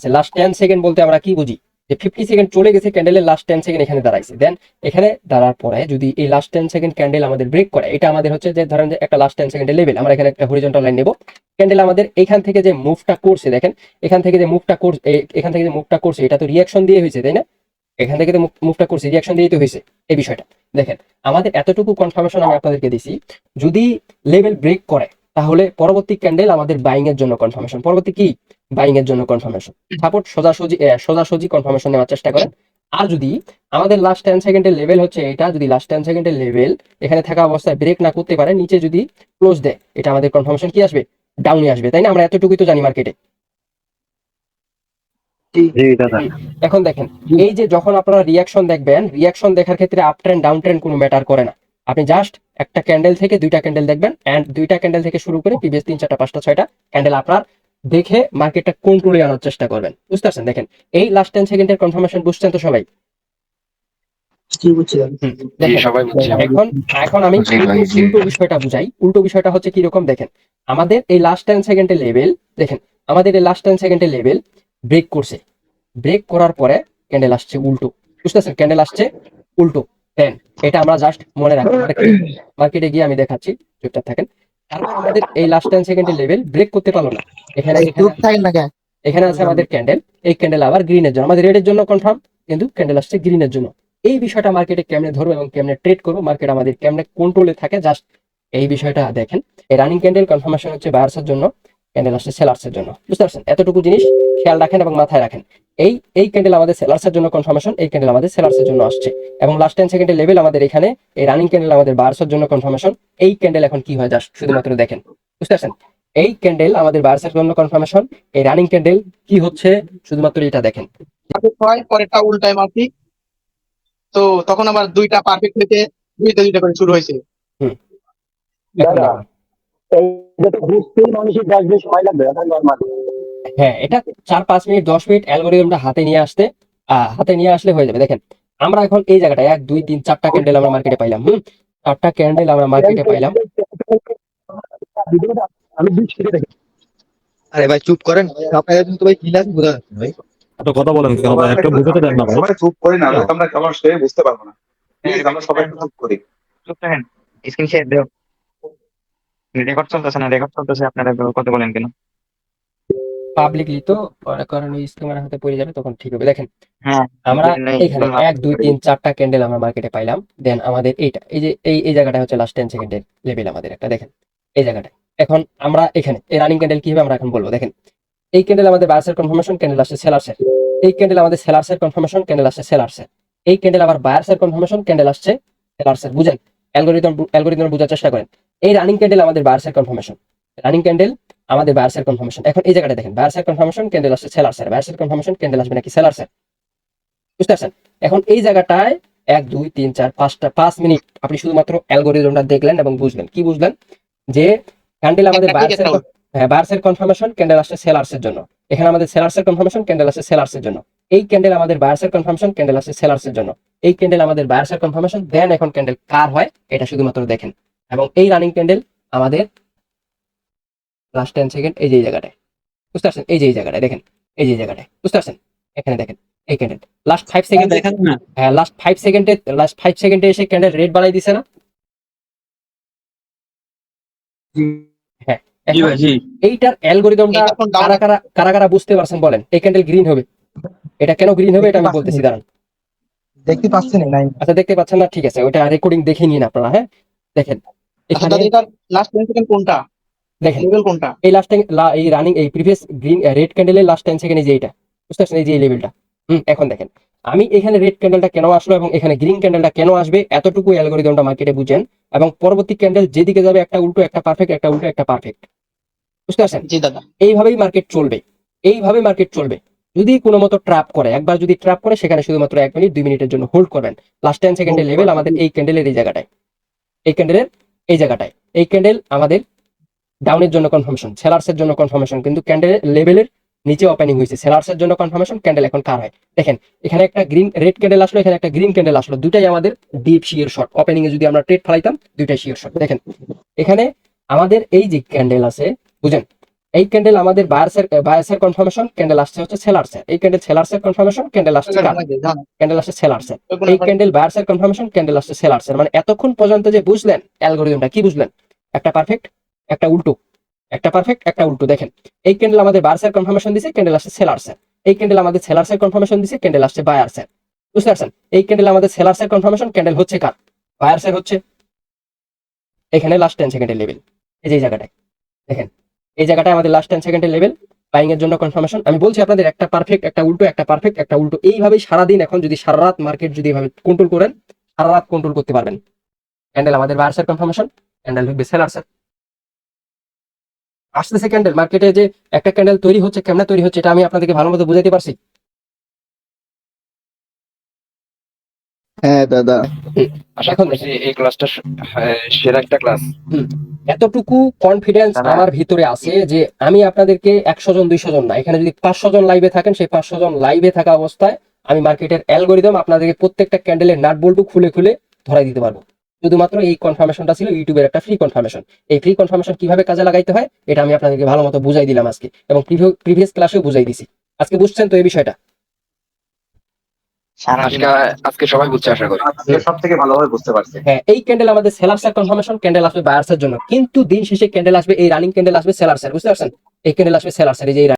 Last 10 second বলতে আমরা কি বুঝি, যে 50 সেকেন্ড চলে গেছে, ক্যান্ডেলের লাস্ট 10 সেকেন্ড এখানে দাঁড়াইছে। দেন এখানে দাঁড়ার পরে যদি এই লাস্ট 10 সেকেন্ড ক্যান্ডেল আমাদের ব্রেক করে, এটা আমাদের হচ্ছে যে ধরেন যে একটা লাস্ট 10 সেকেন্ডের লেভেল, আমরা এখানে একটা হরিজন্টাল লাইন নেব। ক্যান্ডেল আমাদের এখান থেকে যে মুভটা করছে, দেখেন এখান থেকে যে মুভটা করছে, এখান থেকে যে মুভটা করছে, এটা তো রিয়াকশন দিয়ে হয়েছে, তাই না? এখান থেকে তো মুভটা করছে, রিয়াকশন দিয়ে তো হয়েছে এই বিষয়টা। দেখেন আমাদের এতটুকু কনফার্মেশন আমি আপনাদেরকে দিছি, যদি লেভেল ব্রেক করে তাহলে পরবর্তী ক্যান্ডেল আমাদের বাইং এর জন্য কনফার্মেশন, পরবর্তী কি বাইং এর জন্য কনফার্মেশন। সাপোর্ট সোজাসুজি কনফার্মেশন নেওয়ার চেষ্টা করেন। আর যদি আমাদের লাস্ট 10 সেকেন্ডের লেভেল হচ্ছে এটা, যদি লাস্ট 10 সেকেন্ডের লেভেল এখানে থাকা অবস্থায় ব্রেক না করতে পারে, নিচে যদি ক্লোজ দেয়, এটা আমাদের কনফার্মেশন কি আসবে, ডাউনে আসবে, তাই না? আমরা এতটুকুই তো জানি মার্কেটে। এখন দেখেন, এই যে যখন আপনারা রিয়াকশন দেখবেন, রিয়াকশন দেখার ক্ষেত্রে আপ ট্রেন্ড ডাউন ট্রেন্ড কোনো ম্যাটার করে না। আপনি জাস্ট একটা ক্যান্ডেল থেকে দুইটা ক্যান্ডেল দেখবেন, এন্ড দুইটা ক্যান্ডেল থেকে শুরু করে প্রিভিয়াস 3 4 5 6টা ক্যান্ডেল আপনার দেখে মার্কেটটা কন্ট্রোলে আনার চেষ্টা করবেন। বুঝতে পারছেন? দেখেন এই লাস্ট 10 সেকেন্ডের কনফার্মেশন বুঝছেন তো সবাই? দেখেন এখন এখন আমি উল্টো বিষয়টা বুঝাই। উল্টো বিষয়টা হচ্ছে কি রকম, দেখেন আমাদের এই লাস্ট 10 সেকেন্ডের লেভেল, দেখেন আমাদের এই লাস্ট 10 সেকেন্ডের লেভেল ব্রেক করছে, ব্রেক করার পরে ক্যান্ডেল আসছে উল্টো। বুঝতেছেন? ক্যান্ডেল আসছে উল্টো। দেন এটা আমরা জাস্ট মনে রাখবো, মার্কেটে গিয়ে আমি দেখাচ্ছি, চুপচাপ থাকেন। তারপর আমাদের এই লাস্ট 10 সেকেন্ডের লেভেল ব্রেক করতে পারলো না, এখানে এখানে আছে আমাদের ক্যান্ডেল, এই ক্যান্ডেল আবার গ্রিনের জন্য, আমাদের রেডের জন্য কনফার্ম, কিন্তু ক্যান্ডেল আসছে গ্রিনের জন্য। এই বিষয়টা মার্কেটে কেমনে ধরবো এবং কেমনে ট্রেড করবো, মার্কেট আমাদের কেমনে কন্ট্রোলে থাকে, জাস্ট এই বিষয়টা দেখেন। এই রানিং ক্যান্ডেল কনফার্মেশন হচ্ছে বায়ার্সের জন্য, ক্যান্ডেল আসছে সেলার্সের জন্য। বুঝতে পারছেন? এতটুকু জিনিস খেয়াল রাখেন এবং মাথায় রাখেন। এই এই ক্যান্ডেল আমাদের সেলার্সের জন্য কনফার্মেশন, এই ক্যান্ডেল আমাদের সেলার্সের জন্য আসছে, এবং লাস্ট 10 সেকেন্ডের লেভেল আমাদের এখানে, এই রানিং ক্যান্ডেল আমাদের বায়ার্সের জন্য কনফার্মেশন। এই ক্যান্ডেল এখন কি হয় জাস্ট শুধুমাত্র দেখেন। বুঝতে পারছেন? এই ক্যান্ডেল আমাদের বায়ার্সের জন্য কনফার্মেশন, এই রানিং ক্যান্ডেল কি হচ্ছে শুধুমাত্র এটা দেখেন। হয় পরেরটা উল্টায় মারছি, তো তখন আবার দুইটা পারফেক্ট হয়েছে, দুইটা দুইটা করে শুরু হয়েছে। হুম এখন দেখেন, হ্যাঁ এটা 4 5 মিনিট 10 মিনিট অ্যালগোরিদমটা হাতে নিয়ে আসলে হয়ে যাবে। দেখেন আমরা এখন এই জায়গাটা 1 2 3 4টা ক্যান্ডেল আমরা মার্কেটে পাইলাম। 4টা ক্যান্ডেল আমরা মার্কেটে পাইলাম। আরে ভাই চুপ করেন, আপনারা কিন্তু ভাই কি লাগে বোঝা যাচ্ছে না ভাই। একটা কথা বলেন কেন ভাই, একটা বুঝতে দেন না ভাই। সবাই চুপ করি না, আমরা কেমন সে বুঝতে পারবো না। প্লিজ আমরা সবাই একটু চুপ করি। চুপ থাকেন, স্ক্রিন শেয়ার দেও। রেকর্ড চলতেছে না, রেকর্ড চলতেছে, আপনারা কথা বলেন কেন? পাবলিকলি তো মনে করেন ওই স্কিমার হাতে পড়ে যাবে, তখন ঠিক হবে। দেখেন হ্যাঁ আমরা এখানে 1 2 3 4টা ক্যান্ডেল আমরা মার্কেটে পাইলাম। দেন আমাদের এইটা, এই যে এই জায়গাটা হচ্ছে লাস্ট 10 সেকেন্ডের লেভেল আমাদের একটা, দেখেন এই জায়গাটা। এখন আমরা এখানে এই রানিং ক্যান্ডেল কি হবে আমরা এখন বলবো। দেখেন এই ক্যান্ডেল আমাদের বায়ার্সের কনফার্মেশন, ক্যান্ডেল আসছে সেলার্সের। এই ক্যান্ডেল আমাদের সেলার্সের কনফার্মেশন, ক্যান্ডেল আসছে সেলার্সের। এই ক্যান্ডেল আবার বায়ার্সের কনফার্মেশন, ক্যান্ডেল আসছে সেলার্সের। বুঝেন? অ্যালগরিদম বোঝার চেষ্টা করেন। এই রানিং ক্যান্ডেল আমাদের বায়ার্সের কনফার্মেশন, রানিং ক্যান্ডেল আমাদের বায়ার্সের কনফার্মেশন। এখন এই জায়গাটা দেখেন, বায়ার্সের কনফার্মেশন, ক্যান্ডেল আসছে সেলার্সের, বায়ার্সের কনফার্মেশন, ক্যান্ডেল আসবে নাকি সেলার্সের। বুঝতে পারছেন? এখন এই জায়গাটায় 1 2 3 4 5 মিনিট আপনি শুধুমাত্র অ্যালগরিদমটা দেখলেন এবং বুঝলেন। কি বুঝলেন? যে ক্যান্ডেল আমাদের বায়ার্সের কনফার্মেশন, ক্যান্ডেল আসছে সেলার্সের জন্য। এখানে আমাদের সেলার্সের কনফার্মেশন, ক্যান্ডেল আসছে সেলার্সের জন্য। এই ক্যান্ডেল আমাদের বায়ার্সের কনফার্মেশন, ক্যান্ডেল আসছে সেলার্সের জন্য। এই ক্যান্ডেল আমাদের বায়ার্সের কনফার্মেশন। দেন এখন ক্যান্ডেল কার হয় এটা শুধুমাত্র দেখেন। এবং এই রানিং ক্যান্ডেল আমাদের লাস্ট 10 সেকেন্ড এই যে জায়গাটায়। বুঝতে পারছেন? এই যে জায়গাটায় দেখেন, এই যে জায়গাটায়। বুঝতে পারছেন? এখানে দেখেন এই ক্যান্ডেল লাস্ট 5 সেকেন্ড দেখেন না, হ্যাঁ লাস্ট 5 সেকেন্ডে এসে ক্যান্ডেল রেড বাড়াই দিছে না? হ্যাঁ জি ভাই জি। এইটার অ্যালগরিদমটা কারা কারা বুঝতে পারছেন বলেন। এই ক্যান্ডেল গ্রিন হবে, এটা কেন গ্রিন হবে এটা আমি বলতেছি, দাঁড়ান। দেখতে পাচ্ছেন না? আচ্ছা দেখতে পাচ্ছেন না, ঠিক আছে, ওটা রেকর্ডিং দেখে নিন আপনারা। হ্যাঁ দেখেন এখানে লাস্ট 10 সেকেন্ড কোনটা, দেখেন লেভেল কোনটা? এই লাস্ট এই রানিং এই প্রিভিয়াস গ্রিন রেড ক্যান্ডেলের লাস্ট 10 সেকেন্ড এই যে এটা। বুঝতে পারছেন? এই যে এই লেভেলটা। এখন দেখেন আমি এখানে রেড ক্যান্ডেলটা কেন আসলো এবং এখানে গ্রিন ক্যান্ডেলটা কেন আসবে, এতটুকু অ্যালগরিদমটা মার্কেটে বুঝেন। এবং পরবর্তী ক্যান্ডেল যেদিকে যাবে একটা উল্টো একটা পারফেক্ট, একটা উল্টো একটা পারফেক্ট। বুঝতে পারছেন? জি দাদা, এইভাবেই মার্কেট চলবে, এইভাবে মার্কেট চলবে। যদি কোনো মতো ট্র্যাপ করে, একবার যদি ট্র্যাপ করে সেখানে শুধুমাত্র 1 মিনিট 2 মিনিটের জন্য হোল্ড করবেন। লাস্ট 10 সেকেন্ডের লেভেল আমাদের এই ক্যান্ডেলের এই জায়গাটায়, এই ক্যান্ডেলের এই জায়গাটায়। এই ক্যান্ডেল আমাদের ডাউনের জন্য কনফার্মেশন, সেলার্সের জন্য কনফার্মেশন, কিন্তু ক্যান্ডেলের লেভেলের নিচে ওপেনিং হয়েছে, সেলার্সের জন্য কনফার্মেশন। ক্যান্ডেল এখন কার হয় দেখেন, এখানে একটা গ্রিন রেড ক্যান্ডেল আসলো, এখানে একটা গ্রিন ক্যান্ডেল আসলো, দুটাই আমাদের ডিপ শিয়ার শর্ট। ওপেনিং এ যদি আমরা ট্রেড ফেলাইতাম দুইটাই শিয়ার শর্ট। দেখেন এখানে আমাদের এই যে ক্যান্ডেল আছে, বুঝেন এই ক্যান্ডেল আমাদের বায়ার্সের কনফার্মেশন, ক্যান্ডেল আসছে হচ্ছে সেলার্সের। এই ক্যান্ডেল সেলার্সের কনফার্মেশন, ক্যান্ডেল আসছে কার? ক্যান্ডেল আসছে সেলার্সের। এই ক্যান্ডেল বায়ার্সের কনফার্মেশন, ক্যান্ডেল আসছে সেলার্সের। মানে এতক্ষণ পর্যন্ত যে বুঝলেন অ্যালগরিদমটা, কি বুঝলেন? একটা পারফেক্ট, একটা উল্টো, একটা পারফেক্ট, একটা উল্টো। দেখেন এই ক্যান্ডেল আমাদের বায়ার্সের কনফার্মেশন দিছে, ক্যান্ডেল আসছে সেলার্সের। এই ক্যান্ডেল আমাদের সেলার্সের কনফার্মেশন দিছে, ক্যান্ডেল আসছে বায়ার্সের। বুঝতে পারছেন? এই ক্যান্ডেল আমাদের সেলার্সের কনফার্মেশন, ক্যান্ডেল হচ্ছে কার? বায়ার্সের হচ্ছে। এখানে লাস্ট 10 সেকেন্ডের লেভেল, এই যে এই জায়গাটায় দেখেন, এই জায়গাটায় আমাদের লাস্ট 10 সেকেন্ডের লেভেল, বাইং এর জন্য কনফার্মেশন। আমি বলছি আপনাদের একটা পারফেক্ট, একটা উল্টো, একটা পারফেক্ট, একটা উল্টো, এইভাবেই সারাদিন এখন যদি সারা রাত মার্কেট যদি এভাবে কন্ট্রোল করেন, সারা রাত কন্ট্রোল করতে পারবেন। ক্যান্ডেল আমাদের বায়ার্সের কনফার্মেশন, ক্যান্ডেল হবে সেলার্সের। আসতেছে ক্যান্ডেল মার্কেটে, যে একটা ক্যান্ডেল তৈরি হচ্ছে, কেমনে তৈরি হচ্ছে এটা আমি আপনাদেরকে ভালো মতো বুঝাইতে পারছি। হ্যাঁ দাদা, আশা এখন করছি এই ক্লাসটা সেরা একটা ক্লাস। এতটুকু কনফিডেন্স দাদা। আমার ভিতরে আছে যে আমি আপনাদেরকে 100 জন 200 জন না, এখানে যদি 500 জন লাইভে থাকেন, সেই 500 জন লাইভে থাকা অবস্থায় আমি মার্কেটের অ্যালগরিদম আপনাদেরকে প্রত্যেকটা ক্যান্ডেলের নাট বল্টু খুলে খুলে ধরাই দিতে পারবো। শুধুমাত্র এই কনফার্মেশনটা ছিল ইউটিউবের একটা ফ্রি কনফার্মেশন। এই ফ্রি কনফার্মেশন কিভাবে কাজে লাগাইতে হয় এটা আমি আপনাদেরকে ভালো মতো বুঝাই দিলাম আজকে, এবং প্রিভিয়াস ক্লাসেও বুঝাই দিছি। আজকে বুঝছেন তো এই বিষয়টা? আজকে আজকে সবাই বুঝছে আশা করি। সব থেকে ভালোভাবে বুঝতে পারছি। হ্যাঁ, এই ক্যান্ডেল আমাদের সেলার্সের কনফার্মেশন, ক্যান্ডেল আসবে বায়ার্সের জন্য, কিন্তু দিন শেষে ক্যান্ডেল আসবে, এই রানিং ক্যান্ডেল আসবে সেলার্সের। বুঝতে পারছেন? এই ক্যান্ডেল আসবে সেলার্সের, এই যে এই